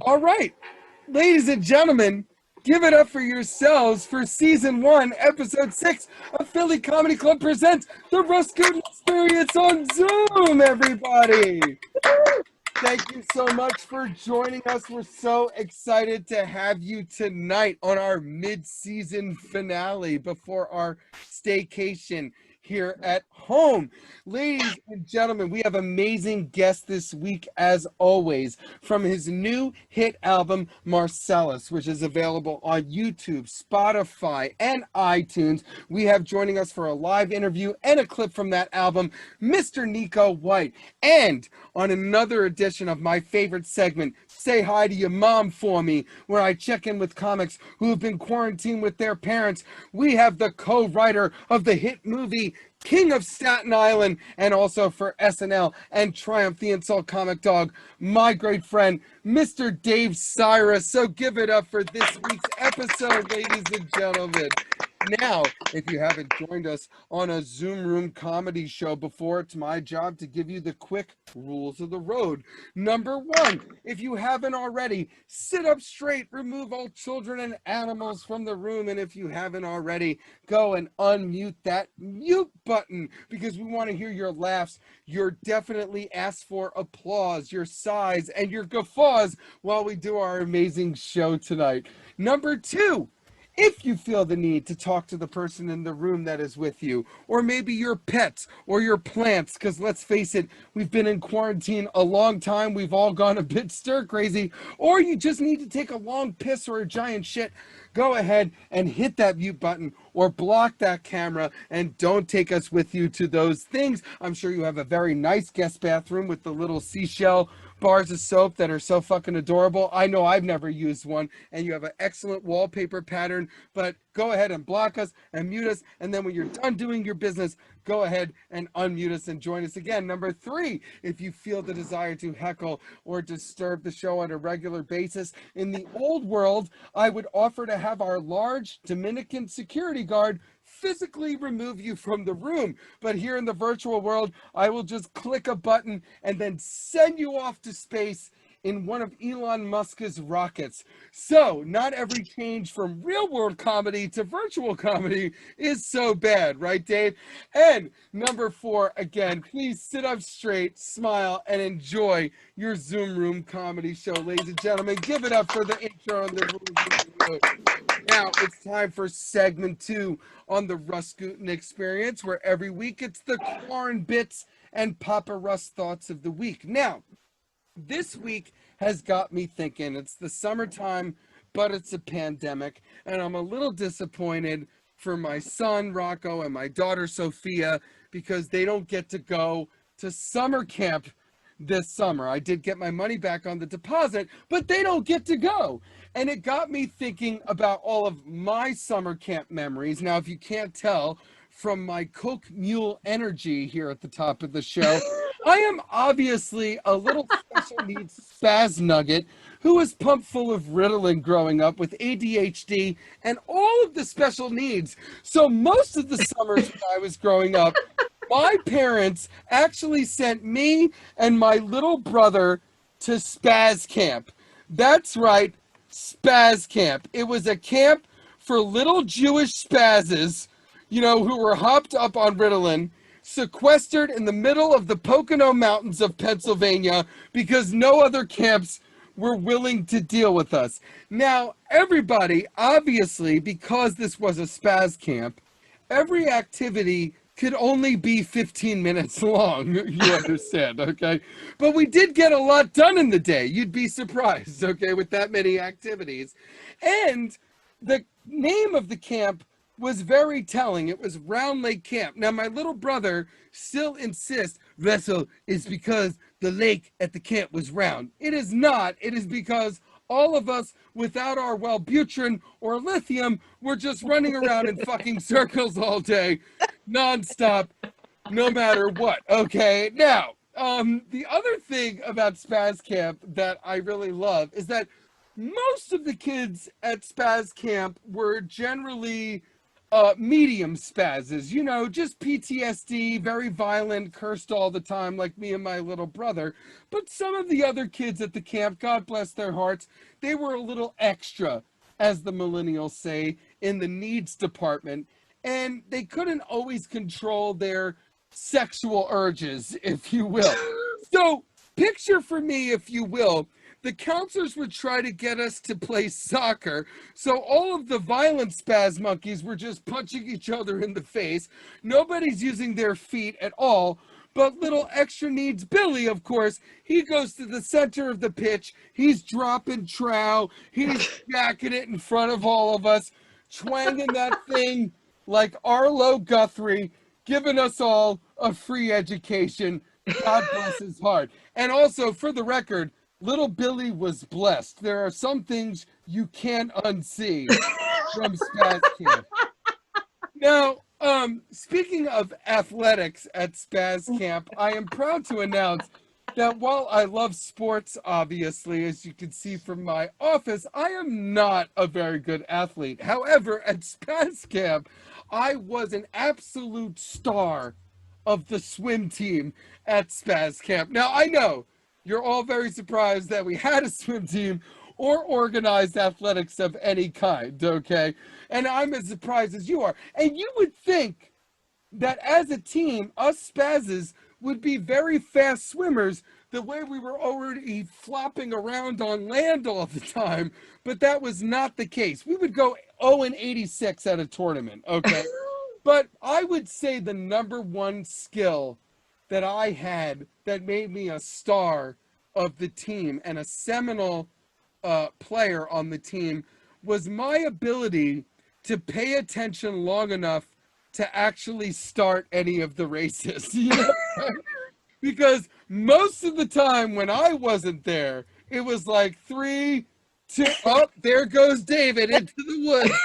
All right, ladies and gentlemen, give it up for yourselves for season 1, episode 6 of Philly Comedy Club presents the RUS GUTIN Experience on Zoom, everybody. Thank you so much for joining us. We're so excited to have you tonight on our mid-season finale before our staycation here at home. Ladies and gentlemen, we have amazing guests this week as always. From his new hit album, Marcellus, which is available on YouTube, Spotify, and iTunes, we have joining us for a live interview and a clip from that album, Mr. NEKO WHITE. And on another edition of my favorite segment, Say Hi to Your Mom For Me, where I check in with comics who have been quarantined with their parents, we have the co-writer of the hit movie King of Staten Island, and also for SNL and Triumph the Insult Comic Dog, my great friend, Mr. Dave Cyrus. So give it up for this week's episode, ladies and gentlemen. Now, if you haven't joined us on a Zoom Room comedy show before, it's my job to give you the quick rules of the road. Number 1, if you haven't already, sit up straight, remove all children and animals from the room, and if you haven't already, go and unmute that mute button, because we want to hear your laughs, your definitely asked for applause, your sighs, and your guffaws while we do our amazing show tonight. Number 2, if you feel the need to talk to the person in the room that is with you, or maybe your pets or your plants, because let's face it, we've been in quarantine a long time, we've all gone a bit stir crazy, or you just need to take a long piss or a giant shit, go ahead and hit that mute button or block that camera and don't take us with you to those things. I'm sure you have a very nice guest bathroom with the little seashell bars of soap that are so fucking adorable. I know I've never used one, and you have an excellent wallpaper pattern, but go ahead and block us and mute us, and then when you're done doing your business, go ahead and unmute us and join us again. Number 3, if you feel the desire to heckle or disturb the show on a regular basis, in the old world, I would offer to have our large Dominican security guard physically remove you from the room. But here in the virtual world, I will just click a button and then send you off to space in one of Elon Musk's rockets. So not every change from real world comedy to virtual comedy is so bad, right, Dave? And number 4, again, please sit up straight, smile, and enjoy your Zoom Room comedy show. Ladies and gentlemen, give it up for the intro and the rules. Now it's time for segment 2 on the RUS GUTIN Experience, where every week it's the QUARAN-BITS and POPPA RUS thoughts of the week. Now, this week has got me thinking. It's the summertime, but it's a pandemic, and I'm a little disappointed for my son Rocco and my daughter Sophia because they don't get to go to summer camp this summer. I did get my money back on the deposit, but they don't get to go. And it got me thinking about all of my summer camp memories. Now, if you can't tell from my Coke Mule energy here at the top of the show, I am obviously a little special needs spaz nugget who was pumped full of Ritalin growing up with ADHD and all of the special needs. So most of the summers when I was growing up, my parents actually sent me and my little brother to spaz camp. That's right, spaz camp. It was a camp for little Jewish spazzes, you know, who were hopped up on Ritalin, sequestered in the middle of the Pocono Mountains of Pennsylvania because no other camps were willing to deal with us. Now, everybody, obviously, because this was a spaz camp, every activity could only be 15 minutes long, you understand, okay? But we did get a lot done in the day. You'd be surprised, okay, with that many activities. And the name of the camp was very telling. It was Round Lake Camp. Now, my little brother still insists, Russell, is because the lake at the camp was round. It is not. It is because all of us, without our Wellbutrin or lithium, were just running around in fucking circles all day, nonstop, no matter what. Okay, now, the other thing about Spaz Camp that I really love is that most of the kids at Spaz Camp were generally medium spazzes, you know, just PTSD, very violent, cursed all the time, like me and my little brother. But some of the other kids at the camp, God bless their hearts, they were a little extra, as the millennials say, in the needs department. And they couldn't always control their sexual urges, if you will. So picture for me, if you will, the counselors would try to get us to play soccer. So all of the violent spaz monkeys were just punching each other in the face. Nobody's using their feet at all. But little extra needs Billy, of course, he goes to the center of the pitch. He's dropping trow. He's jacking it in front of all of us, twanging that thing like Arlo Guthrie, giving us all a free education. God bless his heart. And also, for the record, little Billy was blessed. There are some things you can't unsee from Spaz Camp. Now, speaking of athletics at Spaz Camp, I am proud to announce that while I love sports, obviously, as you can see from my office, I am not a very good athlete. However, at Spaz Camp, I was an absolute star of the swim team at Spaz Camp. Now, I know you're all very surprised that we had a swim team or organized athletics of any kind, okay? And I'm as surprised as you are. And you would think that as a team, us Spazzes would be very fast swimmers the way we were already flopping around on land all the time, but that was not the case. We would go 0-86 at a tournament, okay? But I would say the number one skill that I had that made me a star of the team and a seminal player on the team was my ability to pay attention long enough to actually start any of the races. You know? Because most of the time when I wasn't there, it was like 3, 2, oh, there goes David into the woods.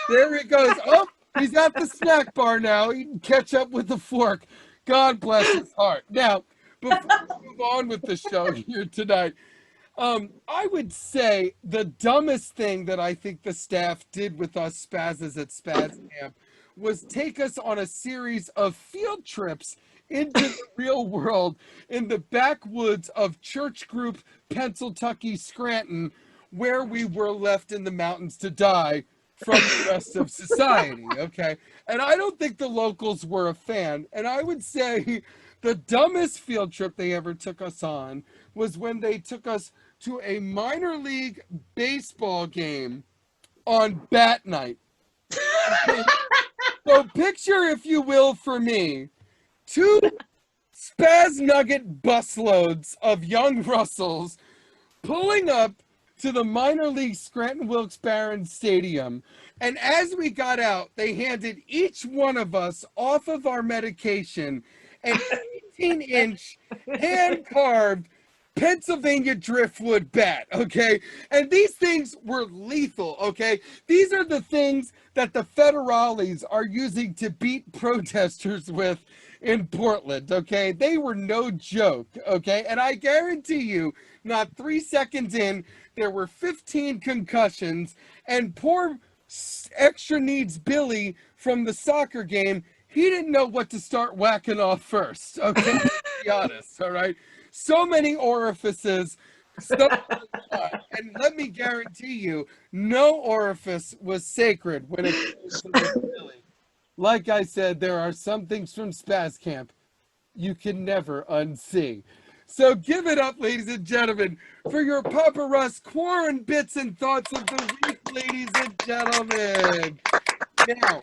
There he goes. Oh, he's at the snack bar now. He can catch up with the fork. God bless his heart. Now, before we move on with the show here tonight, I would say the dumbest thing that I think the staff did with us Spazzes at Spaz Camp was take us on a series of field trips into the real world in the backwoods of Church Group, Pennsylvania, Scranton, where we were left in the mountains to die from the rest of society, okay? And I don't think the locals were a fan. And I would say the dumbest field trip they ever took us on was when they took us to a minor league baseball game on bat night. Okay? So picture, if you will, for me, 2 Spaz Nugget busloads of young Russells pulling up to the minor league Scranton Wilkes-Barre Stadium. And as we got out, they handed each one of us off of our medication an 18-inch hand-carved Pennsylvania driftwood bat, okay? And these things were lethal, okay? These are the things that the federales are using to beat protesters with in Portland, okay? They were no joke, okay? And I guarantee you, not 3 seconds in, there were 15 concussions, and poor extra needs Billy from the soccer game, he didn't know what to start whacking off first, okay? Let's be honest, all right? So many orifices, and let me guarantee you, no orifice was sacred when it came to this Billy. Like I said, there are some things from Spaz Camp you can never unsee. So give it up, ladies and gentlemen, for your POPPA RUS QUARAN-BITS and thoughts of the week, ladies and gentlemen. Now,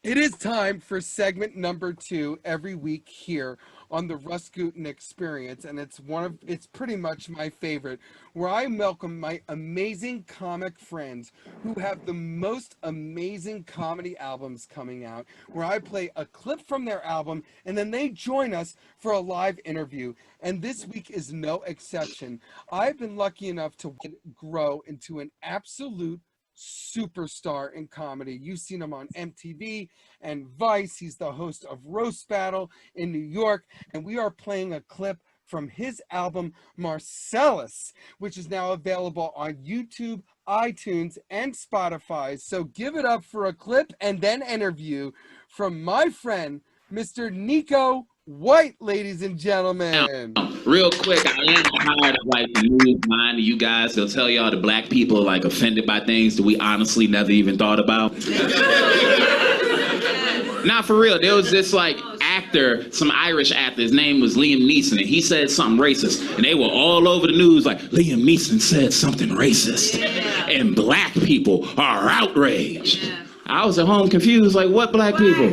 it is time for segment number 2 every week here on the RUS GUTIN Experience, and it's pretty much my favorite, where I welcome my amazing comic friends who have the most amazing comedy albums coming out, where I play a clip from their album, and then they join us for a live interview. And this week is no exception. I've been lucky enough to grow into an absolute superstar in comedy. You've seen him on MTV and Vice. He's the host of Roast Battle in New York, and we are playing a clip from his album Marcellus, which is now available on YouTube, iTunes, and Spotify. So give it up for a clip and then interview from my friend, Mr. Neko White, ladies and gentlemen. Real quick, I am tired of like the news mind of you guys. They'll tell y'all the black people are like offended by things that we honestly never even thought about. Not for real. There was this like actor, some Irish actor. His name was Liam Neeson, and he said something racist, and they were all over the news like Liam Neeson said something racist, and black people are outraged. I was at home confused, like what black people?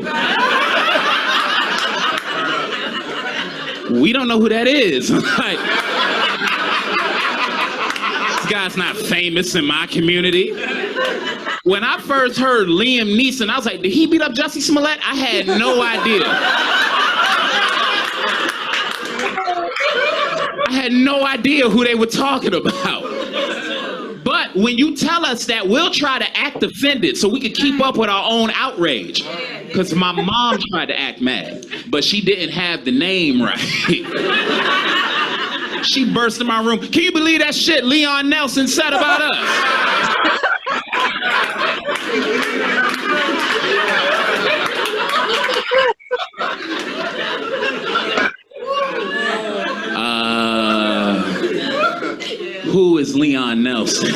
We don't know who that is. Like, this guy's not famous in my community. When I first heard Liam Neeson, I was like, did he beat up Jussie Smollett? I had no idea. I had no idea who they were talking about. But when you tell us that, we'll try to act offended so we can keep up with our own outrage. Because my mom tried to act mad, but she didn't have the name right. She burst in my room. Can you believe that shit Leon Nelson said about us? Who is Leon Nelson?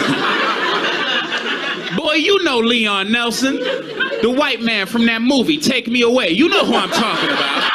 Boy, you know Leon Nelson. The white man from that movie, Take Me Away. You know who I'm talking about.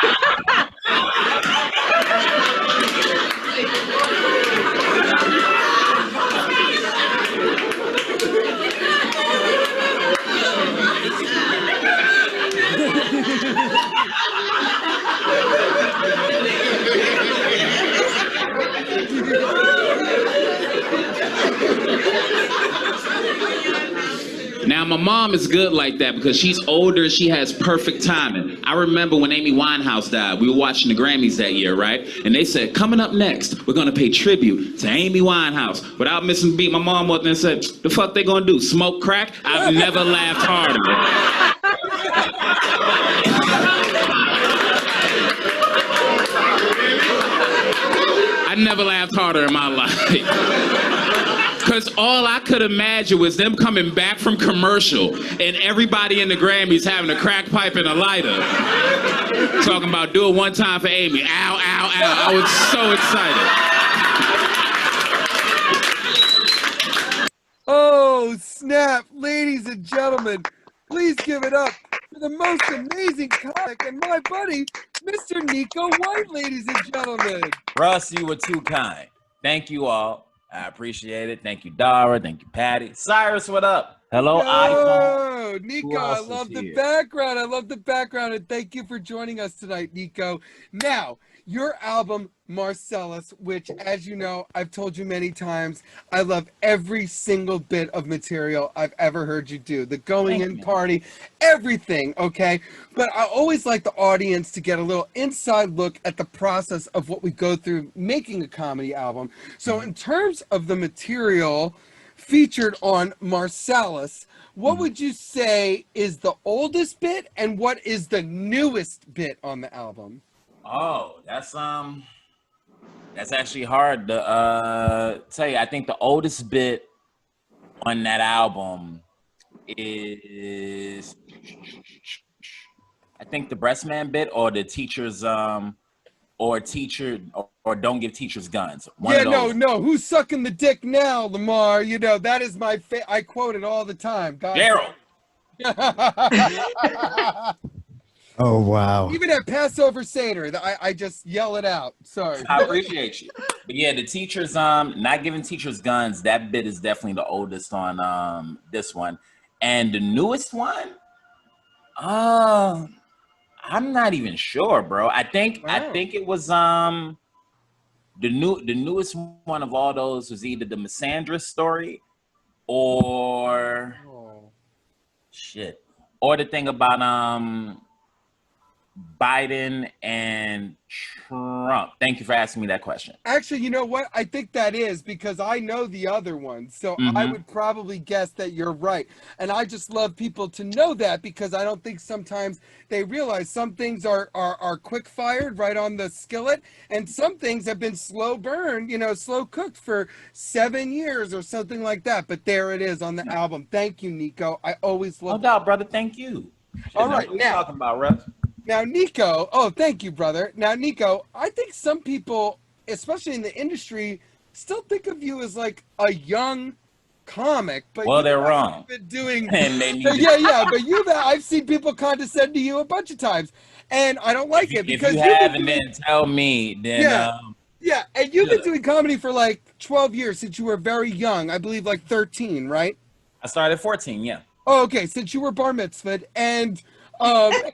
Now, my mom is good like that because she's older and she has perfect timing. I remember when Amy Winehouse died, we were watching the Grammys that year, right? And they said, coming up next, we're going to pay tribute to Amy Winehouse. Without missing a beat, my mom walked in and said, the fuck they going to do, smoke crack? I've never laughed harder. I never laughed harder in my life. Because all I could imagine was them coming back from commercial and everybody in the Grammys having a crack pipe and a lighter. Talking about do it one time for Amy. Ow, ow, ow. I was so excited. Oh, snap. Ladies and gentlemen, please give it up for the most amazing comic and my buddy, Mr. Neko White, ladies and gentlemen. Russ, you were too kind. Thank you all. I appreciate it. Thank you, Dara. Thank you, Patty. Cyrus, what up? Hello, iPhone. Neko, I love the background. I love the background, and thank you for joining us tonight, Neko. Now, your album, Marcellus, which, as you know, I've told you many times, I love every single bit of material I've ever heard you do. The going in party, everything, okay? But I always like the audience to get a little inside look at the process of what we go through making a comedy album. So in terms of the material featured on Marcellus, what would you say is the oldest bit and what is the newest bit on the album? Oh, that's actually hard to tell you. I think the oldest bit on that album is, I think the breast man bit or the teachers or don't give teachers guns. No, who's sucking the dick now, Lamar? You know, that is my I quote it all the time. Daryl. Oh, wow. Even at Passover Seder, I just yell it out. Sorry. I appreciate you. But yeah, the teachers, not giving teachers guns, that bit is definitely the oldest on this one. And the newest one, I'm not even sure, bro. I think it was the newest one of all those was either the Missandra story or or the thing about Biden and Trump? Thank you for asking me that question. Actually, you know what? I think that is because I know the other one. So I would probably guess that you're right. And I just love people to know that because I don't think sometimes they realize some things are quick fired right on the skillet. And some things have been slow burned, slow cooked for 7 years or something like that. But there it is on the album. Thank you, Nico. I always love No doubt, brother. Thank you. All right, what now. Talking about, Russ? Now, Nico, oh, thank you, brother. Now, Nico, I think some people, especially in the industry, still think of you as like a young comic. But well, they're wrong. Been doing, and they but I've seen people condescend to you a bunch of times, and I don't like it because if you haven't, then tell me. Then yeah, and you've been doing comedy for like 12 years since you were very young. I believe like 13, right? I started at 14. Yeah. Oh, okay. Since you were bar mitzvahed, and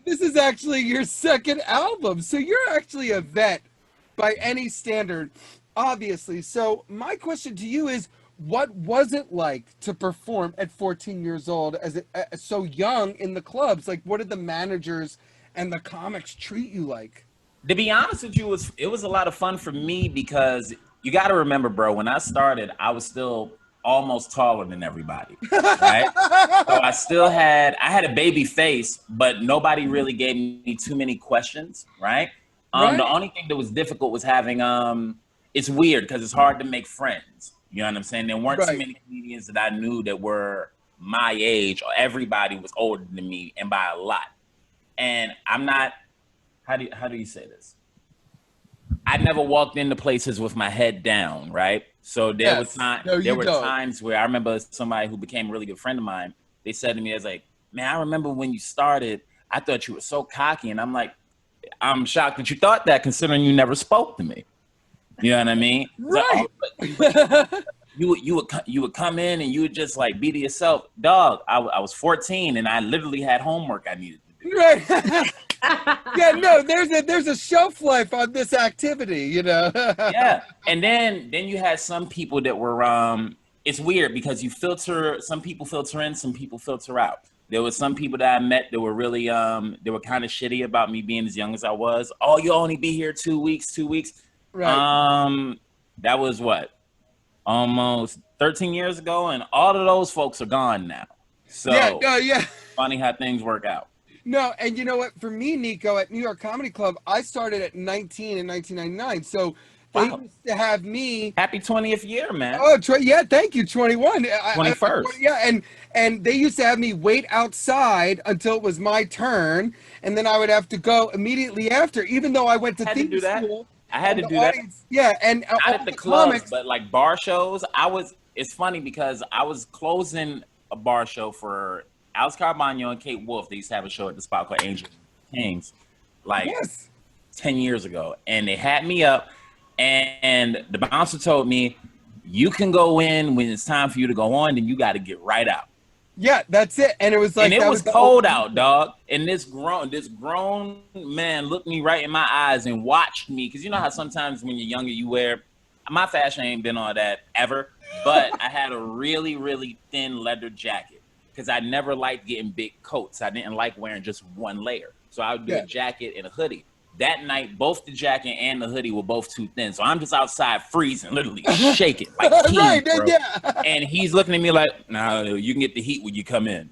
this is actually your second album, so you're actually a vet by any standard, obviously. So my question to you is, what was it like to perform at 14 years old as so young in the clubs? Like, what did the managers and the comics treat you like? To be honest with you, it was a lot of fun for me because you got to remember, bro, when I started, I was still almost taller than everybody, right? So I had a baby face, but nobody really gave me too many questions, right? The only thing that was difficult was having, it's weird because it's hard to make friends. You know what I'm saying? There weren't too many comedians that I knew that were my age, or everybody was older than me, and by a lot. And I'm not, how do you say this? I never walked into places with my head down, right? So there were times where I remember somebody who became a really good friend of mine, they said to me, I was like, man, I remember when you started, I thought you were so cocky. And I'm like, I'm shocked that you thought that considering you never spoke to me. You know what I mean? Right. Like, you would come in and you would just like be to yourself. Dog, I was 14 and I literally had homework I needed to do. Right. Yeah, no, there's a shelf life on this activity, Yeah, and then you had some people that were it's weird because some people filter in, some people filter out. There was some people that I met that were really they were kind of shitty about me being as young as I was. Oh, you'll only be here 2 weeks. Right. That was what? Almost 13 years ago, and all of those folks are gone now. So yeah. Funny how things work out. No, and you know what? For me, Nico, at New York Comedy Club, I started at 19 in 1999. So they used to have me. Happy 20th year, man. Oh, yeah, thank you, 21. 21st. And they used to have me wait outside until it was my turn, and then I would have to go immediately after, even though I went to theme school. I had to do that. Yeah, and not at the clubs, but like bar shows. It's funny because I was closing a bar show for Alex Carbano and Kate Wolf. They used to have a show at the spot called Angels Kings, like 10 years ago. And they had me up, and the bouncer told me, you can go in when it's time for you to go on, then you got to get right out. Yeah, that's it. And it was like, and it was cold out, dog. And this grown man looked me right in my eyes and watched me. Because you know how sometimes when you're younger, you wear, my fashion ain't been all that ever, but I had a really, really thin leather jacket. Because I never liked getting big coats. I didn't like wearing just one layer. So I would do a jacket and a hoodie. That night, both the jacket and the hoodie were both too thin. So I'm just outside freezing, literally shaking like King, bro. And he's looking at me like, no, you can get the heat when you come in.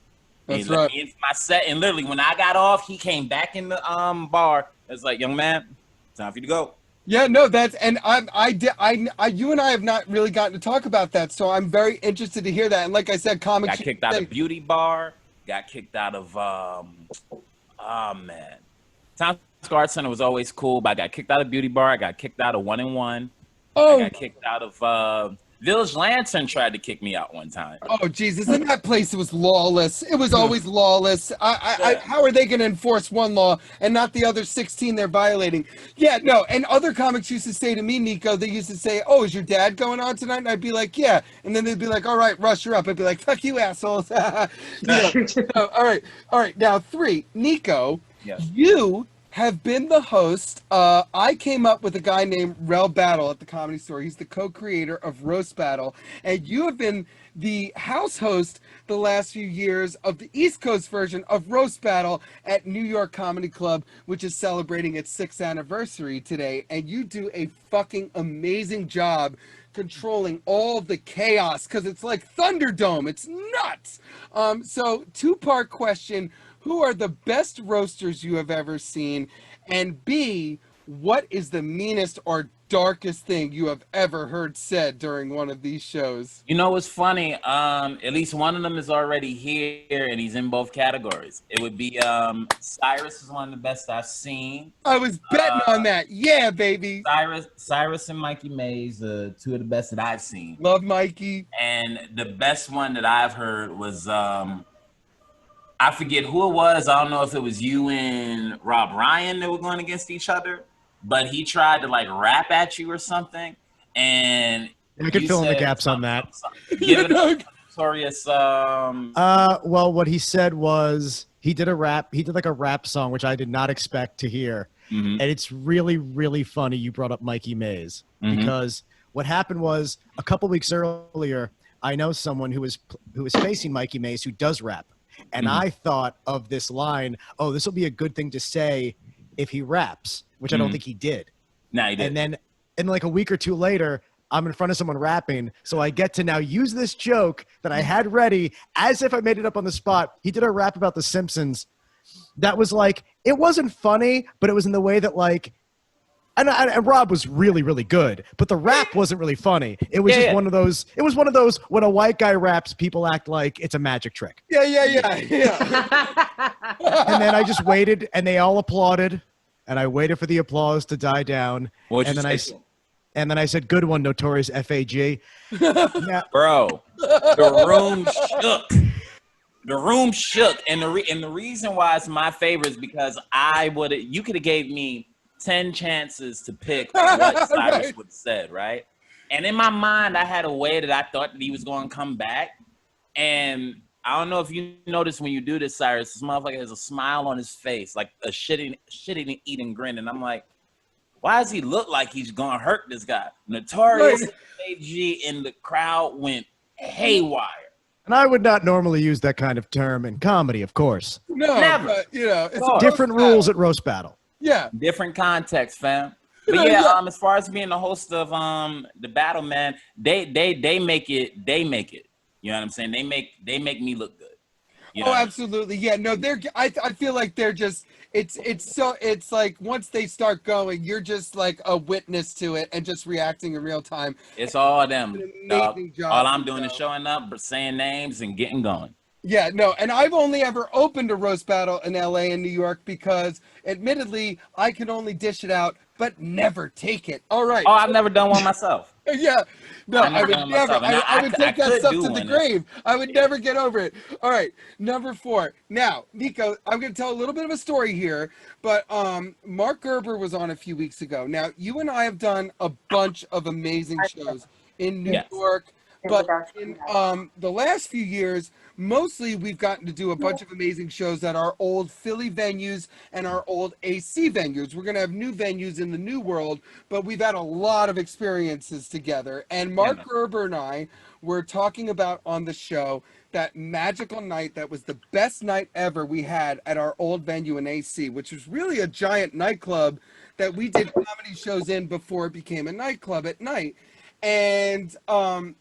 That's right. In my set, and literally when I got off, he came back in the bar. It's like, young man, time for you to go. Yeah, no, that's, and you and I have not really gotten to talk about that, so I'm very interested to hear that. And like I said, comics got kicked out of beauty bar, got kicked out of Town Square Center was always cool, but I got kicked out of beauty bar. I got kicked out of 1 and 1. I got kicked out of Village Lantern tried to kick me out one time. Oh, Jesus. In that place, it was lawless. It was always lawless. How are they going to enforce one law and not the other 16 they're violating? Yeah, no. And other comics used to say to me, Nico, they used to say, oh, is your dad going on tonight? And I'd be like, yeah. And then they'd be like, all right, Russ, you're up. I'd be like, fuck you, assholes. All right. Now, 3, Nico, you have been the host. I came up with a guy named Rel Battle at the Comedy Store. He's the co-creator of Roast Battle. And you have been the house host the last few years of the East Coast version of Roast Battle at New York Comedy Club, which is celebrating its 6th anniversary today. And you do a fucking amazing job controlling all the chaos because it's like Thunderdome. It's nuts. So 2-part question. Who are the best roasters you have ever seen? And B, what is the meanest or darkest thing you have ever heard said during one of these shows? You know what's funny? At least one of them is already here, and he's in both categories. It would be Cyrus is one of the best I've seen. I was betting on that. Yeah, baby. Cyrus and Mikey Mays, 2 of the best that I've seen. Love Mikey. And the best one that I've heard was I forget who it was. I don't know if it was you and Rob Ryan that were going against each other, but he tried to like rap at you or something, and I could fill in the gaps on that. Give it a notorious. Well, what he said was he did like a rap song, which I did not expect to hear, and it's really, really funny. You brought up Mikey Mays because what happened was a couple weeks earlier, I know someone who was facing Mikey Mays who does rap, and I thought of this line. Oh, this will be a good thing to say if he raps, which I don't think he did. No, he did. And then like a week or two later, I'm in front of someone rapping, so I get to now use this joke that I had ready as if I made it up on the spot. He did a rap about The Simpsons that was like, it wasn't funny, but it was in the way that like, and Rob was really, really good, but the rap wasn't really funny. It was just one of those, it was one of those, when a white guy raps, people act like it's a magic trick. Yeah. And then I just waited, and they all applauded, and I waited for the applause to die down. And then I said, "Good one, Notorious FAG." Yeah. Bro, the room shook. The room shook, and the reason why it's my favorite is because you could have gave me 10 chances to pick what Cyrus would have said, right? And in my mind, I had a way that I thought that he was going to come back, and I don't know if you notice when you do this, Cyrus, this motherfucker has a smile on his face, like a shitting eating grin. And I'm like, why does he look like he's going to hurt this guy? Notorious AG in the crowd went haywire. And I would not normally use that kind of term in comedy, of course. No, Never. But, it's Different rules at Roast Battle. Yeah. Different context, fam. But yeah, as far as being the host of the battle, man, they make it. You know what I'm saying? They make me look good. You know? Oh, absolutely. Yeah, no, I feel like they're just it's like once they start going, you're just like a witness to it and just reacting in real time. It's all them. Amazing job. All I'm doing is showing up, saying names, and getting going. Yeah, no, and I've only ever opened a roast battle in LA and New York because admittedly I can only dish it out but never take it. All right. Oh, I've never done one myself. Yeah. No, I would never. I would take that stuff to the grave. I would never get over it. All right. Number 4. Now, Nico, I'm going to tell a little bit of a story here, but Mark Gerber was on a few weeks ago. Now, you and I have done a bunch of amazing shows in New York, but in the last few years, mostly we've gotten to do a bunch of amazing shows at our old Philly venues and our old AC venues. We're going to have new venues in the new world, but we've had a lot of experiences together. And Mark Gerber and I were talking about on the show that magical night that was the best night ever we had at our old venue in AC, which was really a giant nightclub that we did comedy shows in before it became a nightclub at night. And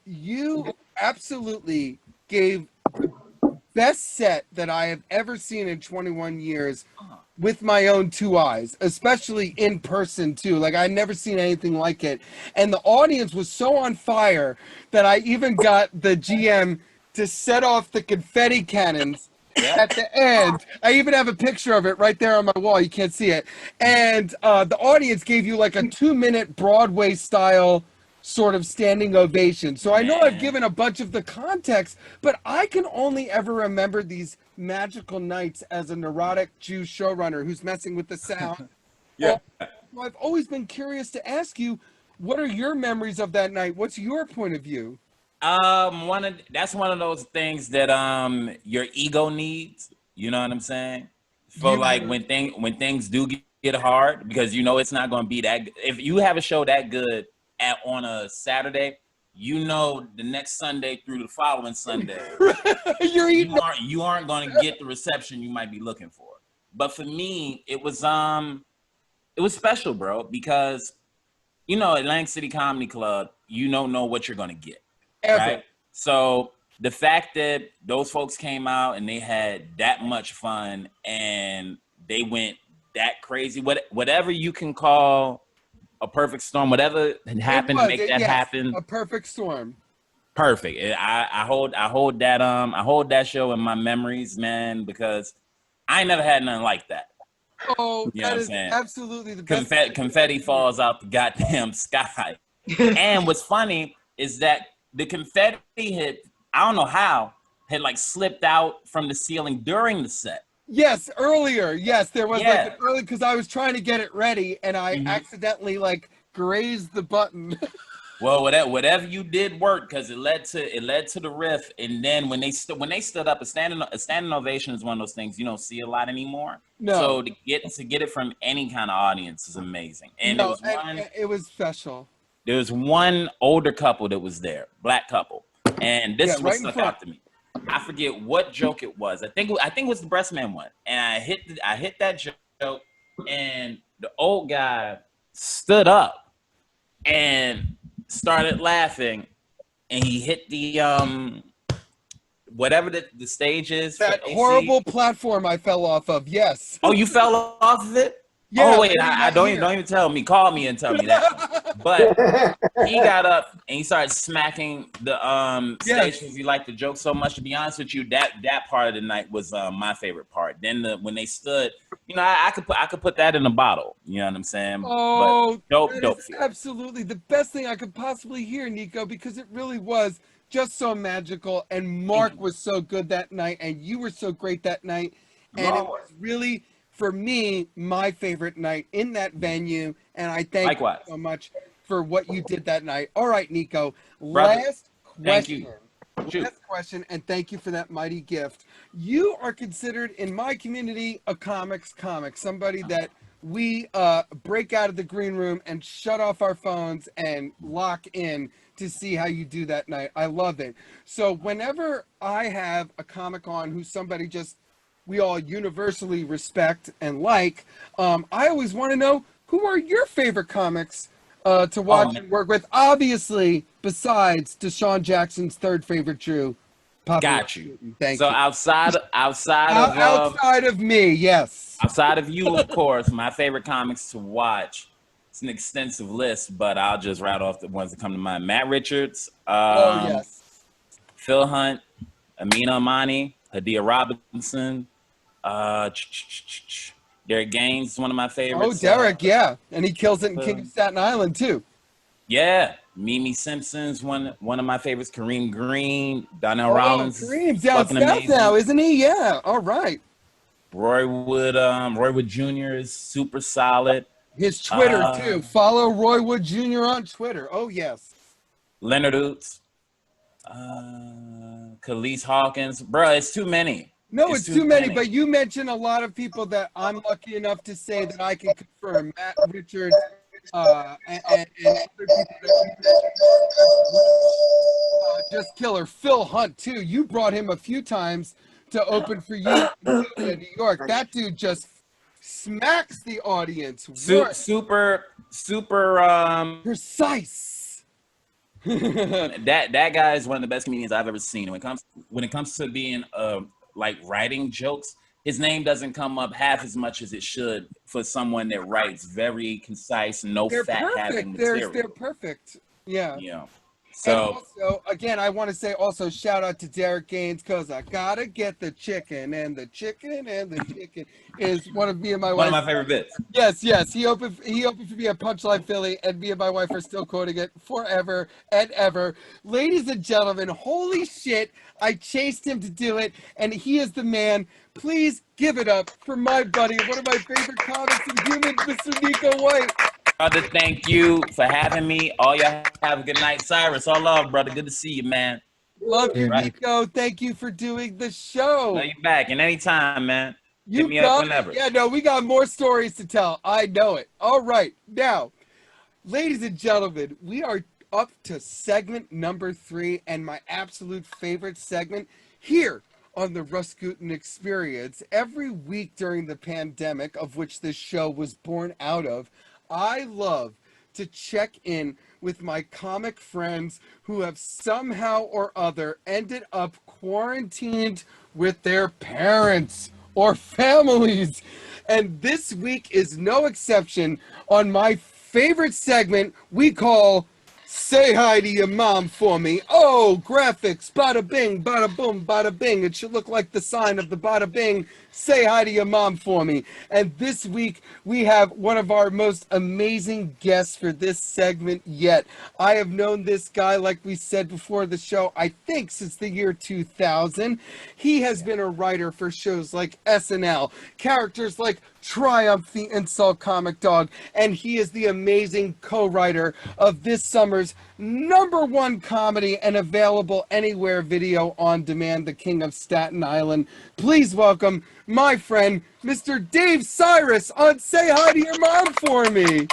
you absolutely gave the best set that I have ever seen in 21 years with my own 2 eyes, especially in person too. Like I'd never seen anything like it. And the audience was so on fire that I even got the GM to set off the confetti cannons at the end. I even have a picture of it right there on my wall. You can't see it. And the audience gave you like a 2-minute Broadway style sort of standing ovation. So I know I've given a bunch of the context, but I can only ever remember these magical nights as a neurotic Jew showrunner who's messing with the sound. So I've always been curious to ask you, what are your memories of that night? What's your point of view? That's one of those things that your ego needs. You know what I'm saying? For like when things do get hard, because you know it's not going to be that. If you have a show that good on a Saturday, you know the next Sunday through the following Sunday, You're eating. you aren't going to get the reception you might be looking for. But for me, it was special, bro, because you know Atlantic City Comedy Club, you don't know what you're going to get, right? So the fact that those folks came out and they had that much fun and they went that crazy, whatever you can call a perfect storm, whatever happened to make that happen. A perfect storm. Perfect. I hold that show in my memories, man, because I ain't never had nothing like that. Oh, you know that what is I'm saying? Absolutely the best. Confetti falls out the goddamn sky. And what's funny is that the confetti I don't know how, had like slipped out from the ceiling during the set. Yes, earlier. Yes, there was like an early, because I was trying to get it ready and I accidentally like grazed the button. Well, whatever you did worked, because it led to the riff. And then when they stood up, a standing ovation is one of those things you don't see a lot anymore. No. So to get it from any kind of audience is amazing. And it was special. There was one older couple that was there, black couple, and this is what stuck out to me. I forget what joke it was. I think it was the breast man one, and I hit that joke, and the old guy stood up and started laughing, and he hit the whatever the stage is. That horrible platform I fell off of. Yes. Oh, you fell off of it? Yeah, oh wait, I don't even tell me. Call me and tell me that. But he got up and he started smacking the stations. He liked the joke so much. To be honest with you, that part of the night was my favorite part. Then when they stood, you know, I could put that in a bottle. You know what I'm saying? Oh, but dope. Absolutely the best thing I could possibly hear, Nico, because it really was just so magical. And Mark was so good that night, and you were so great that night, and it was really, for me, my favorite night in that venue, and I thank you so much for what you did that night. All right, Nico, last question. Last question, and thank you for that mighty gift. You are considered in my community a comic, somebody that we break out of the green room and shut off our phones and lock in to see how you do that night. I love it. So whenever I have a comic on who's somebody just we all universally respect and like, I always want to know, who are your favorite comics to watch and work with? Obviously, besides Deshaun Jackson's third favorite Drew. Got you. Thank you. So outside of me, yes. Outside of you, of course, my favorite comics to watch. It's an extensive list, but I'll just rattle off the ones that come to mind. Matt Richards. Phil Hunt, Amina Amani, Hadia Robinson. Derek Gaines is one of my favorites. Oh, Derek, yeah, and he kills it in King of Staten Island too. Yeah, Mimi Simpson's one of my favorites. Kareem Green, Donnell Rollins. Kareem's down south now, isn't he? Yeah. All right. Roy Wood Jr. is super solid. His Twitter too. Follow Roy Wood Jr. on Twitter. Oh yes. Leonard Oots, Khalees Hawkins, bro. It's too many. No, it's too many, but you mentioned a lot of people that I'm lucky enough to say that I can confirm. Matt Richards, and other people that just killer. Phil Hunt, too. You brought him a few times to open for you in New York. That dude just smacks the audience. Super precise. That guy is one of the best comedians I've ever seen. When it comes to being like writing jokes, his name doesn't come up half as much as it should for someone that writes very concise, no fat having material. They're perfect. Yeah. Yeah. So also, again, I want to say also shout out to Derek Gaines, because I gotta get the chicken, and the chicken is one of me and my wife. One of my favorite bits. Yes. He opened for me at Punchline Philly, and me and my wife are still quoting it forever and ever. Ladies and gentlemen, holy shit, I chased him to do it, and he is the man. Please give it up for my buddy, one of my favorite comics and humans, Mr. NEKO White. Brother, thank you for having me. All y'all have a good night. Cyrus, all love, brother. Good to see you, man. Love you, Nico. Thank you for doing the show. Love you back, and anytime, man. Hit me up whenever. Yeah, no, we got more stories to tell. I know it. All right. Now, ladies and gentlemen, we are up to segment number 3 and my absolute favorite segment here on the RUS GUTIN Experience. Every week during the pandemic, of which this show was born out of, I love to check in with my comic friends who have somehow or other ended up quarantined with their parents or families. And this week is no exception. On my favorite segment we call Say Hi to Your Mom For Me. Oh, graphics, bada bing, bada boom, bada bing. It should look like the sign of the bada bing. Say hi to your mom for me. And this week we have one of our most amazing guests for this segment yet. I have known this guy, like we said before the show, I think since the year 2000. He has been a writer for shows like SNL, characters like Triumph the Insult Comic Dog, and he is the amazing co-writer of this summer's #1 comedy and available anywhere video on demand, The King of Staten Island. Please welcome my friend, Mr. Dave Cyrus on Say Hi to Your Mom For Me.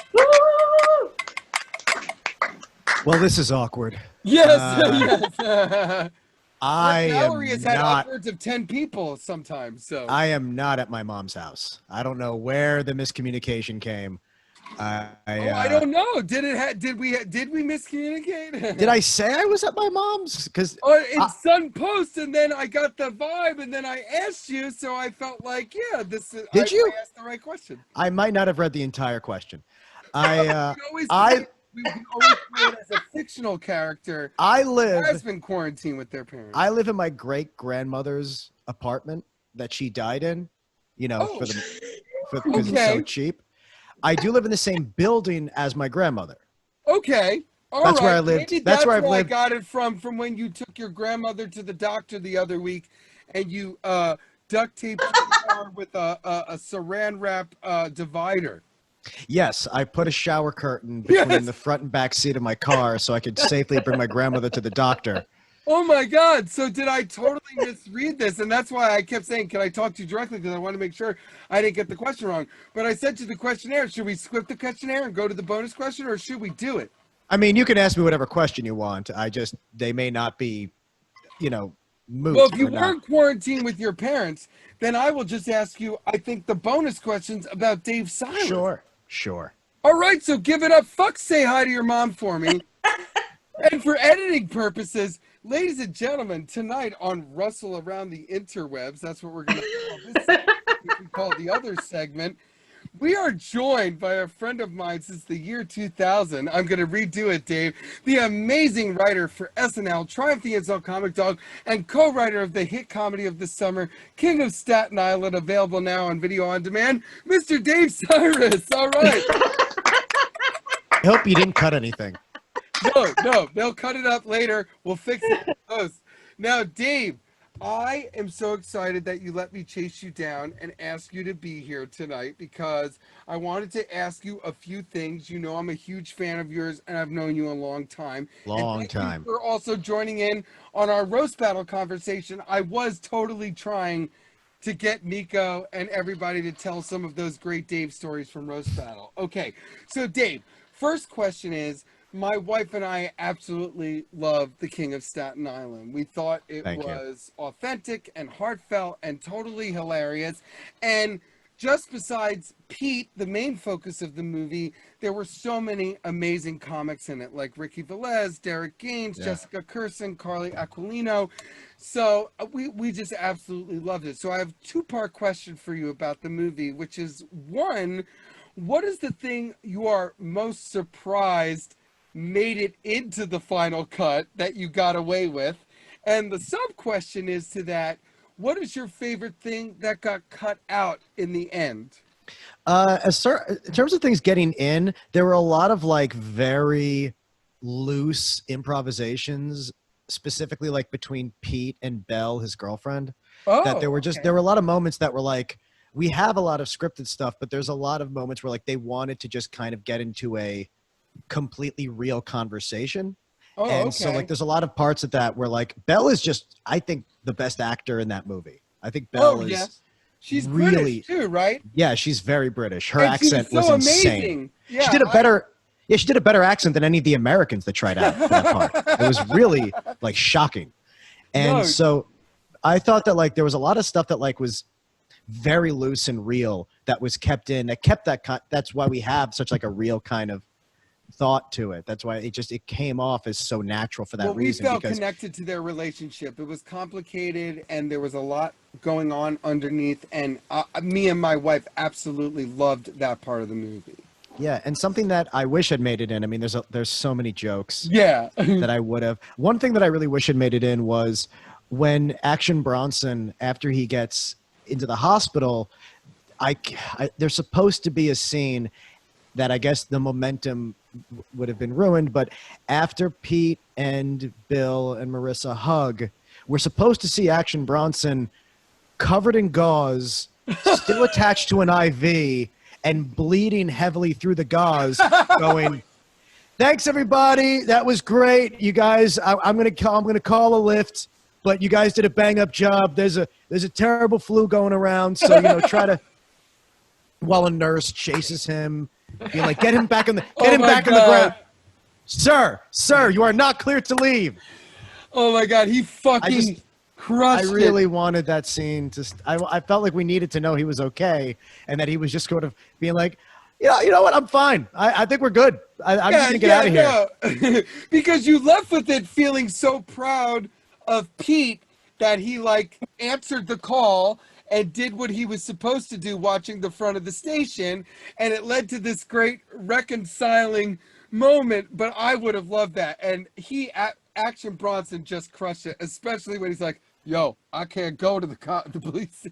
Well, this is awkward. Yes, yes. I Valerie am has had not. upwards of 10 people sometimes, so. I am not at my mom's house. I don't know where the miscommunication came. I don't know. Did we miscommunicate? Did I say I was at my mom's? Because In Sun Post, and then I got the vibe, and then I asked you, so I felt like, yeah, this is. Did you? I asked the right question. I might not have read the entire question. We can always play it as a fictional character who has been quarantined with their parents. I live in my great grandmother's apartment that she died in. You know, because it's so cheap. I do live in the same building as my grandmother. Okay. That's where I lived. Maybe that's where I've lived. I got it from when you took your grandmother to the doctor the other week and you duct taped your car with a saran wrap divider. Yes, I put a shower curtain between the front and back seat of my car so I could safely bring my grandmother to the doctor. Oh my God. So did I totally misread this? And that's why I kept saying, can I talk to you directly? Because I want to make sure I didn't get the question wrong. But I said to the questionnaire, should we skip the questionnaire and go to the bonus question, or should we do it? I mean, you can ask me whatever question you want. They may not be, moot. Well, if you weren't quarantined with your parents, then I will just ask you, I think, the bonus questions about Dave Cyrus. Sure. All right, so give it up. Say hi to your mom for me. And for editing purposes, ladies and gentlemen, tonight on Russell Around the Interwebs, that's what we're going to call this segment, which we call the other segment, we are joined by a friend of mine since the year 2000. I'm going to redo it, Dave. The amazing writer for SNL, Triumph the Insult Comic Dog, and co-writer of the hit comedy of the summer, King of Staten Island, available now on video on demand, Mr. Dave Cyrus. All right. I hope you didn't cut anything. No, they'll cut it up later. We'll fix it in post. Now, Dave, I am so excited that you let me chase you down and ask you to be here tonight because I wanted to ask you a few things. You know, I'm a huge fan of yours and I've known you a long time. Long time. We're also joining in on our roast battle conversation. I was totally trying to get Neko and everybody to tell some of those great Dave stories from roast battle. Okay, so Dave, first question is, my wife and I absolutely love The King of Staten Island. We thought it was authentic and heartfelt and totally hilarious. And just besides Pete, the main focus of the movie, there were so many amazing comics in it, like Ricky Velez, Derek Gaines, Jessica Kirson, Carly Aquilino. So we just absolutely loved it. So I have a two-part question for you about the movie, which is, one, what is the thing you are most surprised made it into the final cut that you got away with? And the sub question is to that, what is your favorite thing that got cut out in the end? In terms of things getting in, there were a lot of like very loose improvisations, specifically like between Pete and Belle, his girlfriend. That there were a lot of moments that were like, we have a lot of scripted stuff, but there's a lot of moments where like they wanted to just kind of get into a completely real conversation. So like there's a lot of parts of that where like Belle is just, I think, the best actor in that movie. I think Belle is she's really British too, right? Yeah, she's very British. Her and accent was was amazing. insane. Yeah, she did a better Yeah, she did a better accent than any of the Americans that tried out for that part. It was really like shocking. And so I thought that like there was a lot of stuff that like was very loose and real that was kept in, that kept that that's why we have such like a real kind of thought to it. That's why it came off as so natural for that reason. We felt connected to their relationship. It was complicated and there was a lot going on underneath, and me and my wife absolutely loved that part of the movie. Yeah, and something that I wish had made it in. I mean, there's so many jokes. Yeah. That I would have. One thing that I really wish had made it in was when Action Bronson, after he gets into the hospital, there's supposed to be a scene that I guess the momentum would have been ruined, but after Pete and Bill and Marissa hug, we're supposed to see Action Bronson covered in gauze, still attached to an IV, and bleeding heavily through the gauze, going, "Thanks everybody, that was great, you guys. I'm gonna call a lift, but you guys did a bang up job. There's a terrible flu going around, so you know try to." While a nurse chases him, being like, "Get him back in the in the ground, sir, you are not cleared to leave." Oh my God, he fucking crushed it. I really wanted that scene to. I felt like we needed to know he was okay, and that he was just sort of being like, you know what, I'm fine. I think we're good. I'm just gonna get out of here. No. Because you left with it feeling so proud of Pete that he like answered the call and did what he was supposed to do watching the front of the station, and it led to this great reconciling moment. But I would have loved that, and Action Bronson just crushed it, especially when he's like, "Yo, I can't go to the police."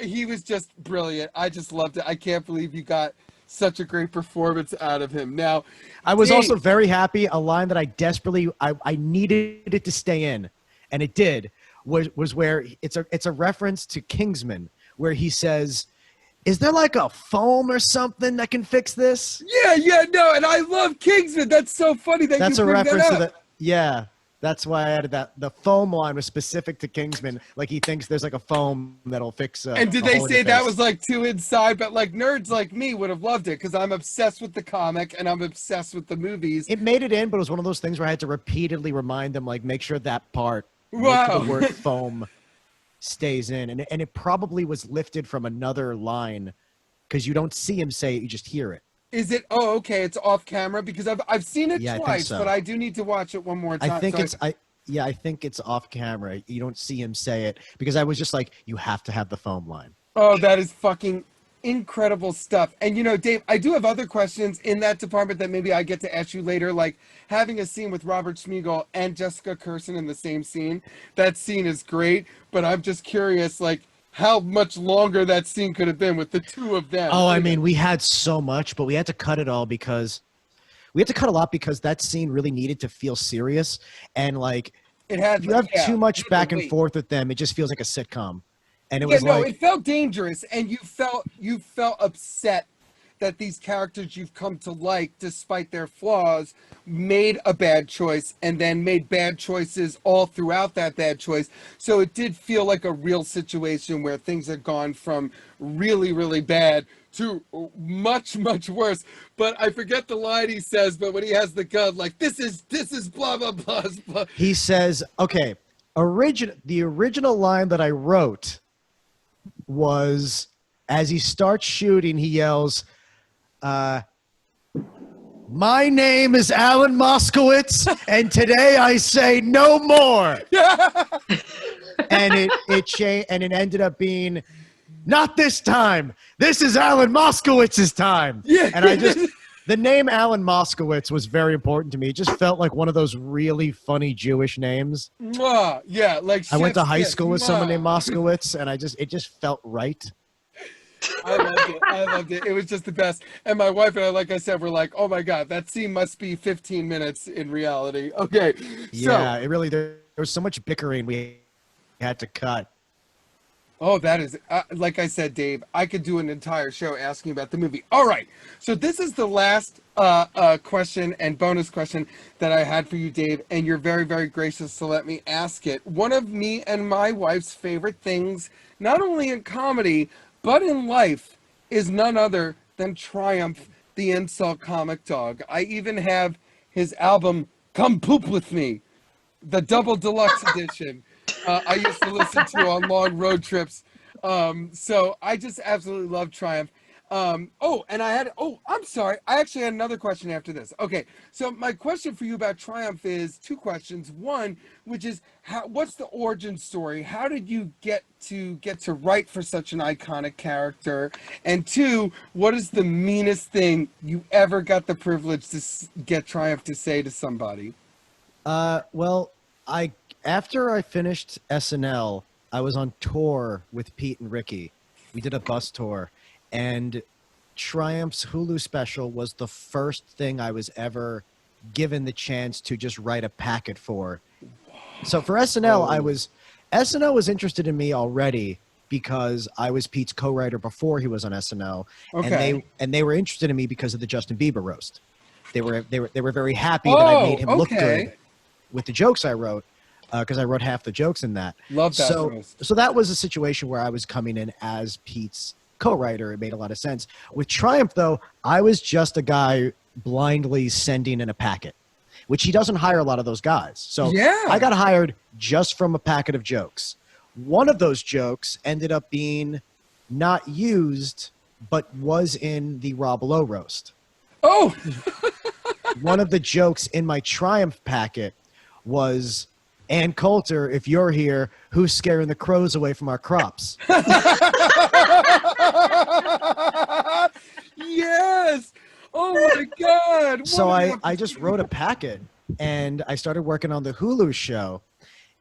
He was just brilliant. I just loved it. I can't believe you got such a great performance out of him. Now, I was also very happy. A line that I desperately I needed it to stay in, and it did. Was where it's a reference to Kingsman, where he says, "Is there like a foam or something that can fix this?" Yeah, no, and I love Kingsman. That's so funny that that's you bring a reference that to up. that. Yeah, that's why I added that. The foam line was specific to Kingsman. Like he thinks there's like a foam that'll fix. And did they say that was like too inside? But like nerds like me would have loved it because I'm obsessed with the comic and I'm obsessed with the movies. It made it in, but it was one of those things where I had to repeatedly remind them, like, make sure that part. Wow. The word foam stays in, and it probably was lifted from another line because you don't see him say it, you just hear it. Is it? Oh, okay. It's off camera because I've seen it twice, I think so. But I do need to watch it one more time. I think I think it's off camera. You don't see him say it because I was just like, you have to have the foam line. Oh, that is fucking incredible stuff. And you know, Dave, I do have other questions in that department that maybe I get to ask you later, like having a scene with Robert Smigel and Jessica Kirson in the same scene. That scene is great, but I'm just curious, like, how much longer that scene could have been with the two of them. Oh, I mean, we had so much, but we had to cut it all because we had to cut a lot because that scene really needed to feel serious, and like it had, you have too much back and forth with them. It just feels like a sitcom. And it was it felt dangerous, and you felt upset that these characters you've come to like, despite their flaws, made a bad choice and then made bad choices all throughout that bad choice. So it did feel like a real situation where things had gone from really, really bad to much, much worse. But I forget the line he says, but when he has the gun, like, this is blah, blah, blah, blah. He says, okay, the original line that I wrote was, as he starts shooting, he yells, "My name is Alan Moskowitz, and today I say no more." And it changed, and it ended up being, "Not this time. This is Alan Moskowitz's time." Yeah. And the name Alan Moskowitz was very important to me. It just felt like one of those really funny Jewish names. Yeah, like I went to high school with someone named Moskowitz, and it just felt right. I loved it. It was just the best. And my wife and I, like I said, were like, "Oh my God, that scene must be 15 minutes in reality." Okay. Yeah, it really, there was so much bickering we had to cut. Oh, that is, like I said, Dave, I could do an entire show asking about the movie. All right. So this is the last question and bonus question that I had for you, Dave, and you're very, very gracious to let me ask it. One of me and my wife's favorite things, not only in comedy, but in life, is none other than Triumph, the Insult Comic Dog. I even have his album Come Poop With Me, the double deluxe edition. I used to listen to on long road trips. So I just absolutely love Triumph. I'm sorry. I actually had another question after this. Okay, so my question for you about Triumph is two questions. One, which is what's the origin story? How did you get to write for such an iconic character? And two, what is the meanest thing you ever got the privilege to get Triumph to say to somebody? Well, after I finished SNL, I was on tour with Pete and Ricky. We did a bus tour, and Triumph's Hulu special was the first thing I was ever given the chance to just write a packet for. So for SNL, SNL was interested in me already because I was Pete's co-writer before he was on SNL, and they were interested in me because of the Justin Bieber roast. They were very happy that I made him look good with the jokes I wrote. Because I wrote half the jokes in that. Love that. So that was a situation where I was coming in as Pete's co-writer. It made a lot of sense. With Triumph, though, I was just a guy blindly sending in a packet, which he doesn't hire a lot of those guys. So I got hired just from a packet of jokes. One of those jokes ended up being not used, but was in the Rob Lowe roast. Oh! One of the jokes in my Triumph packet was... Ann Coulter, if you're here, who's scaring the crows away from our crops? Yes! Oh my God! So I just wrote a packet, and I started working on the Hulu show.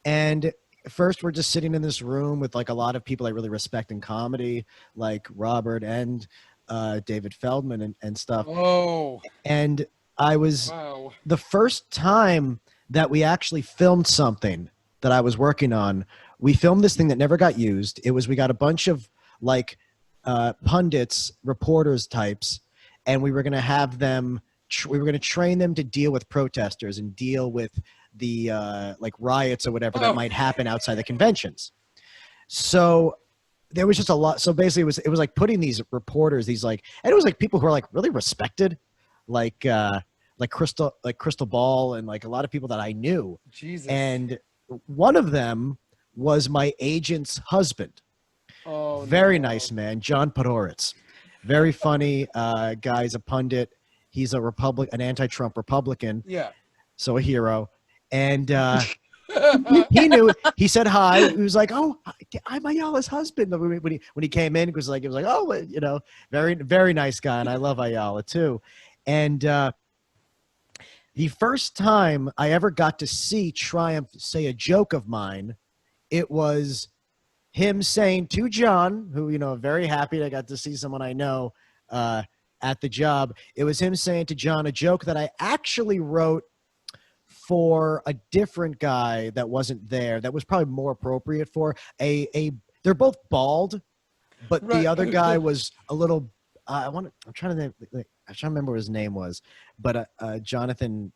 And first, we're just sitting in this room with like a lot of people I really respect in comedy, like Robert and David Feldman and stuff. Oh. And I was the first time that we actually filmed something that I was working on. We filmed this thing that never got used. We got a bunch of like pundits, reporters types, and we were going to have them, we were going to train them to deal with protesters and deal with the like riots or whatever that might happen outside the conventions. So there was just a lot. So basically it was like putting these reporters, and it was like people who are like really respected, like Crystal Ball and like a lot of people that I knew. Jesus. And one of them was my agent's husband. Oh, very nice man, John Podhoretz. Very funny guy. He's a pundit. He's an anti-Trump Republican. Yeah. So a hero. And he knew. He said hi. He was like, "Oh, I'm Ayala's husband." When he came in, it was like, "Oh, you know, very very nice guy." And I love Ayala too. And the first time I ever got to see Triumph say a joke of mine, it was him saying to John, who, you know, very happy I got to see someone I know at the job. It was him saying to John a joke that I actually wrote for a different guy that wasn't there, that was probably more appropriate for they're both bald, but the other guy was a little, I'm trying to remember what his name was, but Jonathan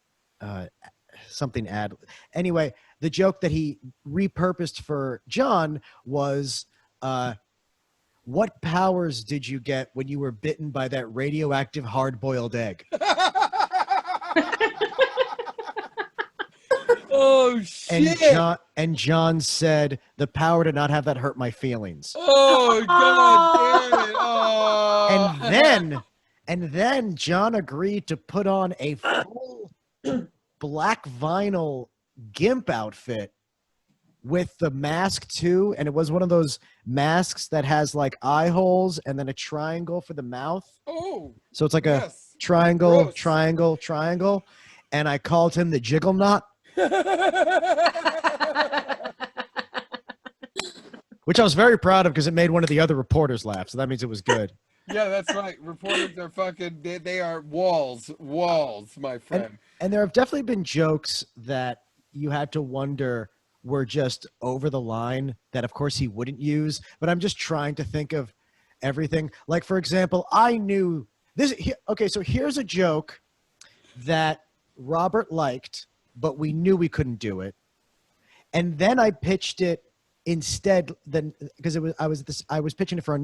something ad. Anyway, the joke that he repurposed for John was, what powers did you get when you were bitten by that radioactive hard-boiled egg? Oh, shit. And John said, the power to not have that hurt my feelings. Oh, God damn it. Oh. And then John agreed to put on a full black vinyl GIMP outfit with the mask too. And it was one of those masks that has like eye holes and then a triangle for the mouth. Oh. So it's like a triangle, gross. Triangle, triangle. And I called him the Jiggle Knot. Which I was very proud of because it made one of the other reporters laugh. So that means it was good. Yeah, that's right. Reporters are fucking, they are walls, my friend. And there have definitely been jokes that you had to wonder were just over the line that, of course, he wouldn't use. But I'm just trying to think of everything. Like, for example, I knew this. Okay, so here's a joke that Robert liked, but we knew we couldn't do it. And then I pitched it instead then because I was pitching it for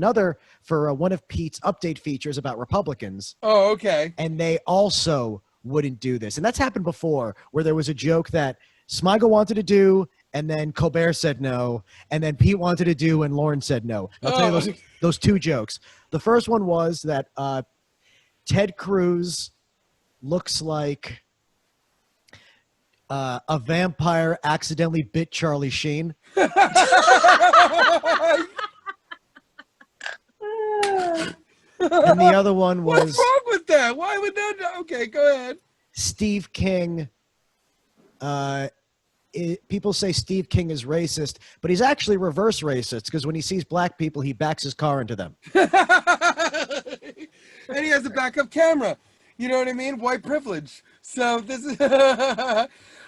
one of Pete's update features about Republicans. Oh, okay. And they also wouldn't do this. And that's happened before, where there was a joke that Smigel wanted to do, and then Colbert said no, and then Pete wanted to do, and Lauren said no. I'll tell you those two jokes. The first one was that Ted Cruz looks like a vampire accidentally bit Charlie Sheen. And the other one was... What's wrong with that? Why would that... Okay, go ahead. Steve King... people say Steve King is racist, but he's actually reverse racist because when he sees black people, he backs his car into them. And he has a backup camera. You know what I mean? White privilege. So this is...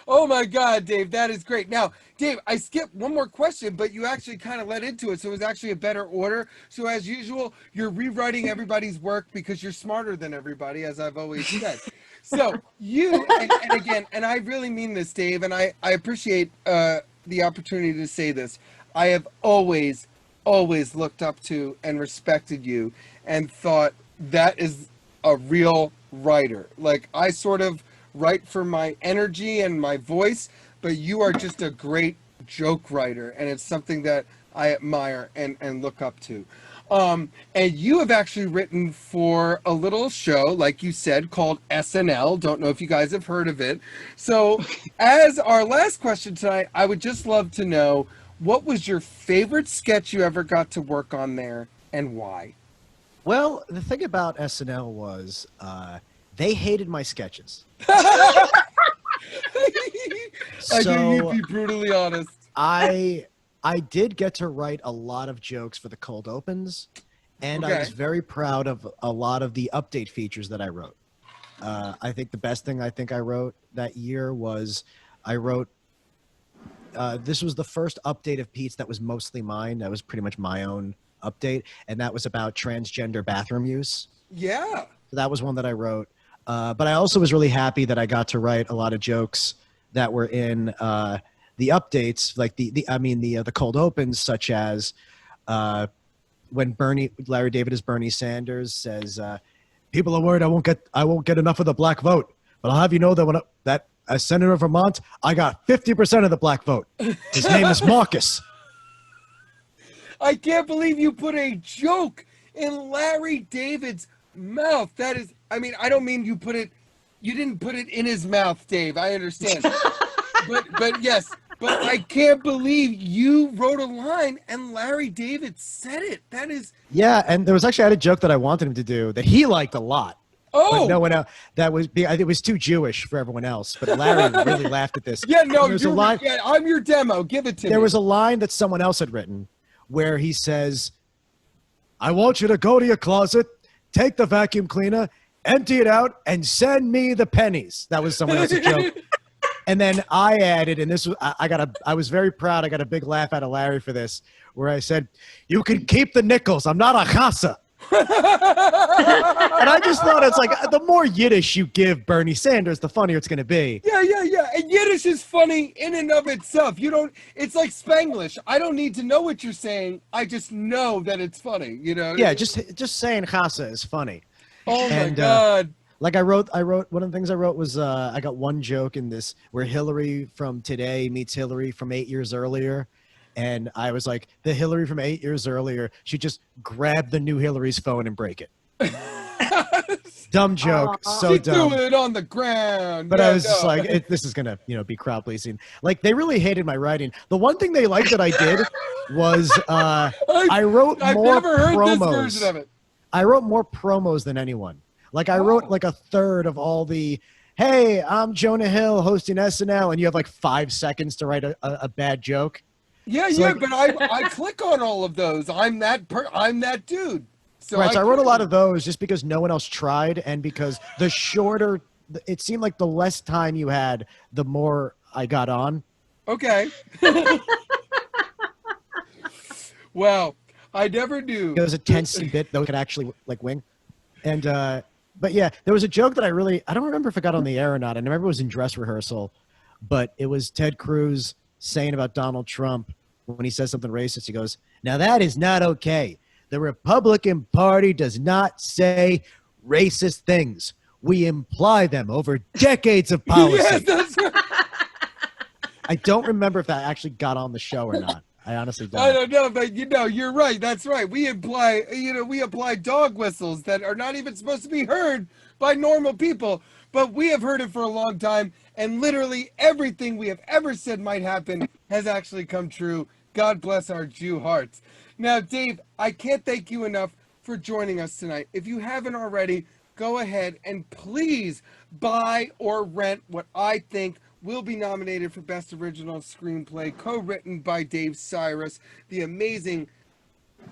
Oh my God, Dave, that is great. Now, Dave, I skipped one more question, but you actually kind of led into it, so it was actually a better order. So as usual, you're rewriting everybody's work because you're smarter than everybody, as I've always said. So you, and again, and I really mean this, Dave, and I appreciate the opportunity to say this. I have always looked up to and respected you and thought that is a real writer. Like, I sort of write for my energy and my voice, but you are just a great joke writer, and it's something that I admire and look up to. And you have actually written for a little show, like you said, called SNL. Don't know if you guys have heard of it. So as our last question tonight, I would just love to know, what was your favorite sketch you ever got to work on there, and why? Well, the thing about SNL was they hated my sketches. I knew you'd be brutally honest. I did get to write a lot of jokes for the cold opens, and I was very proud of a lot of the update features that I wrote. I think the best thing I wrote that year was this was the first update of Pete's that was mostly mine. That was pretty much my own update, and that was about transgender bathroom use. Yeah. So that was one that I wrote. But I also was really happy that I got to write a lot of jokes that were in the updates, like the cold opens, such as when Larry David as Bernie Sanders says, "People are worried I won't get enough of the black vote, but I'll have you know that as Senator of Vermont, I got 50% of the black vote. His name is Marcus." I can't believe you put a joke in Larry David's mouth. That is, I mean, I don't mean you didn't put it in his mouth, Dave. I understand. but yes, but I can't believe you wrote a line and Larry David said it. That is. Yeah, and there was actually, I had a joke that I wanted him to do that he liked a lot. Oh, but no one else. It was too Jewish for everyone else. But Larry really laughed at this. Yeah, no, I'm your demo. Give it to me. There was a line that someone else had written where he says, "I want you to go to your closet, take the vacuum cleaner, empty it out, and send me the pennies." That was someone else's joke. And then I added, and this was I was very proud. I got a big laugh out of Larry for this, where I said, "You can keep the nickels. I'm not a chassa." And I just thought, it's like, the more Yiddish you give Bernie Sanders, the funnier it's going to be. Yeah. And Yiddish is funny in and of itself. It's like Spanglish. I don't need to know what you're saying. I just know that it's funny, you know? Yeah, just saying chassa is funny. Oh my God. Like I wrote, one of the things I wrote was, I got one joke in this where Hillary from today meets Hillary from 8 years earlier. And I was like, the Hillary from 8 years earlier should just grab the new Hillary's phone and break it. Dumb joke, so dumb. Do it on the ground. But I was just like, this is gonna, be crowd pleasing. Like, they really hated my writing. The one thing they liked that I did was I wrote more promos. This version of it. I wrote more promos than anyone. Like, I wrote like a third of all the, "Hey, I'm Jonah Hill hosting SNL," and you have like 5 seconds to write a bad joke. Yeah, so like, but I click on all of those. I'm that dude. So right, so I wrote a lot of those just because no one else tried, and because the shorter, it seemed like the less time you had, the more I got on. Okay. Well, I never knew. It was a tense bit that could actually like wing. And, but yeah, there was a joke that I don't remember if it got on the air or not. I remember it was in dress rehearsal, but it was Ted Cruz saying about Donald Trump when he says something racist, he goes, "Now that is not okay. The Republican Party does not say racist things. We imply them over decades of policy." Yes, that's right. I don't remember if that actually got on the show or not. I honestly don't. I don't know, but you're right. That's right. We apply dog whistles that are not even supposed to be heard by normal people, but we have heard it for a long time, and literally everything we have ever said might happen has actually come true. God bless our Jew hearts. Now, Dave, I can't thank you enough for joining us tonight. If you haven't already, go ahead and please buy or rent what I think will be nominated for Best Original Screenplay, co-written by Dave Sirus, the amazing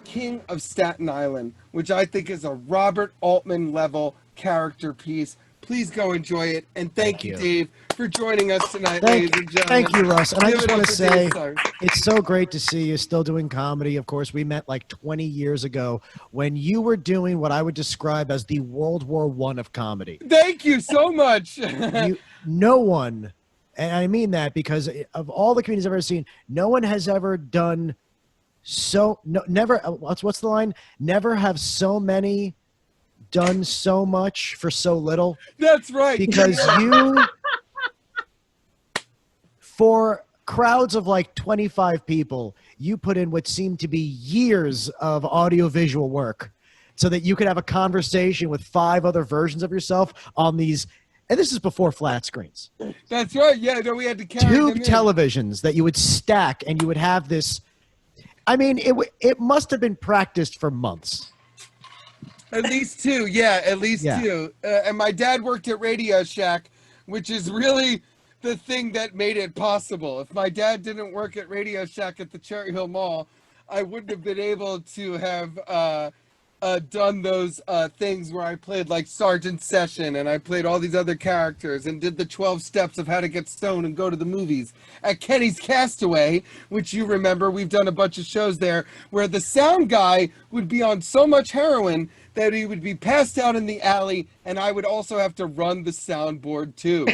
King of Staten Island, which I think is a Robert Altman level character piece. Please go enjoy it, and thank you, Dave, for joining us tonight, ladies and gentlemen. Thank you, Russ. And I Give just it want up to for say, Dave Sirus. it's so great to see you still doing comedy. Of course, we met like 20 years ago when you were doing what I would describe as the World War I of comedy. Thank you so much. No one, and I mean that because of all the comedians I've ever seen, no one has ever done never, what's the line? Never have so many done so much for so little. That's right. Because you, for crowds of like 25 people, you put in what seemed to be years of audiovisual work so that you could have a conversation with 5 other versions of yourself on these. And this is before flat screens. That's right. Yeah, no, we had to carry Tube them in. televisions that you would stack, and you would have this. I mean, it must have been practiced for months. At least 2, yeah, at least 2. And my dad worked at Radio Shack, which is really the thing that made it possible. If my dad didn't work at Radio Shack at the Cherry Hill Mall, I wouldn't have been able to have done those things where I played like Sergeant Session, and I played all these other characters and did the 12 steps of how to get stoned and go to the movies. At Kenny's Castaway, which you remember, we've done a bunch of shows there, where the sound guy would be on so much heroin that he would be passed out in the alley, and I would also have to run the soundboard too.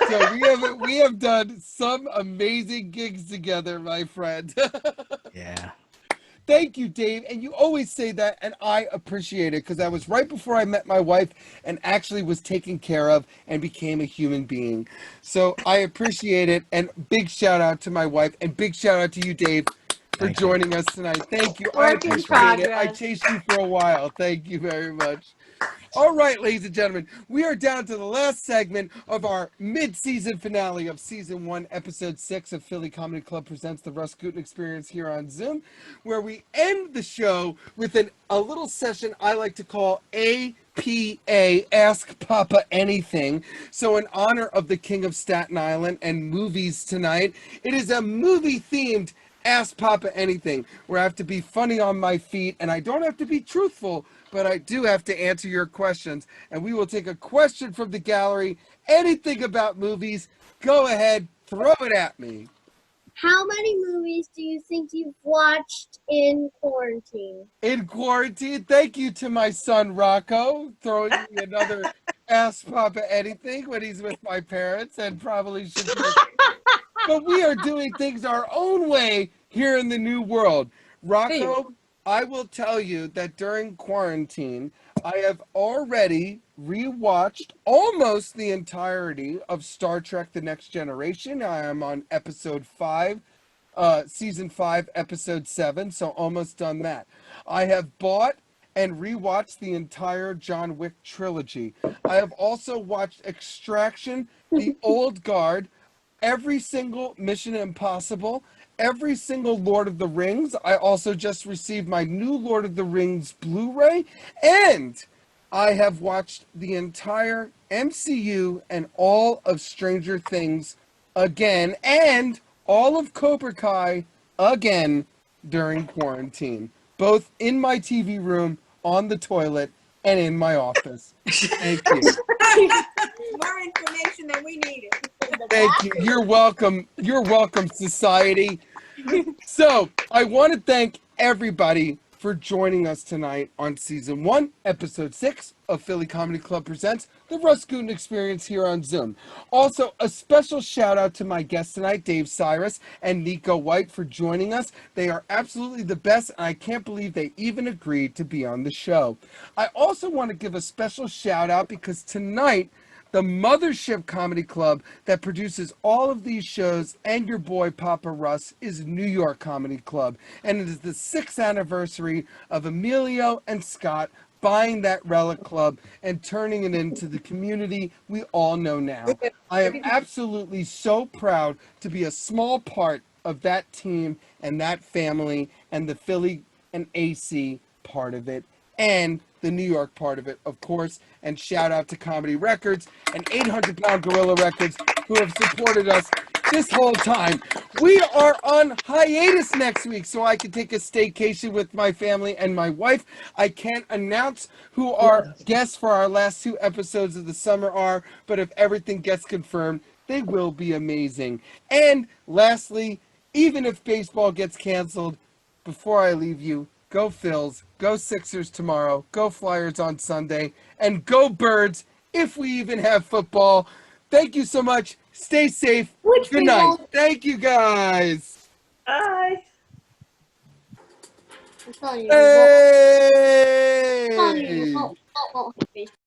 So we have done some amazing gigs together, my friend. Yeah. Thank you, Dave. And you always say that, and I appreciate it, because that was right before I met my wife and actually was taken care of and became a human being. So I appreciate it, and big shout out to my wife, and big shout out to you, Dave, for joining us tonight. Thank you. I appreciate it. I chased you for a while. Thank you very much. All right, ladies and gentlemen, we are down to the last segment of our mid-season finale of Season 1, Episode 6 of Philly Comedy Club Presents the Russ Gutin Experience here on Zoom, where we end the show with a little session I like to call APA, Ask Papa Anything. So in honor of the King of Staten Island and movies tonight, it is a movie-themed Ask Papa Anything, where I have to be funny on my feet, and I don't have to be truthful, but I do have to answer your questions. And we will take a question from the gallery. Anything about movies, go ahead, throw it at me. How many movies do you think you've watched in quarantine? In quarantine, thank you to my son Rocco, throwing me another Ask Papa Anything when he's with my parents, and probably should be. But we are doing things our own way here in the new world. Rocco, I will tell you that during quarantine, I have already rewatched almost the entirety of Star Trek The Next Generation. I am on episode 5, season 5, episode 7, so almost done that. I have bought and rewatched the entire John Wick trilogy. I have also watched Extraction, The Old Guard, every single Mission Impossible, every single Lord of the Rings. I also just received my new Lord of the Rings Blu-ray, and I have watched the entire MCU and all of Stranger Things again, and all of Cobra Kai again during quarantine, both in my TV room, on the toilet, and in my office. Thank you. More information than we needed. Thank you. You're welcome. You're welcome, society. So I want to thank everybody for joining us tonight on Season 1, Episode 6 of Philly Comedy Club Presents the RUS GUTIN Experience here on Zoom. Also, a special shout out to my guests tonight, Dave Cyrus and NEKO WHITE, for joining us. They are absolutely the best, and I can't believe they even agreed to be on the show. I also want to give a special shout out because tonight, the mothership comedy club that produces all of these shows and your boy POPPA RUS is New York Comedy Club. And it is the 6th anniversary of Emilio and Scott buying that relic club and turning it into the community we all know now. I am absolutely so proud to be a small part of that team and that family and the Philly and AC part of it, and the New York part of it, of course. And shout out to Comedy Records and 800 Pound Gorilla Records, who have supported us this whole time. We are on hiatus next week, so I can take a staycation with my family and my wife. I can't announce who our guests for our last 2 episodes of the summer are, but if everything gets confirmed, they will be amazing. And lastly, even if baseball gets canceled, before I leave you, go Phils, go Sixers tomorrow, go Flyers on Sunday, and go Birds if we even have football. Thank you so much. Stay safe. Which Good we night. won't. Thank you, guys. Bye. I'm telling you, we won't. I'm telling you, Hey! we won't have baseball.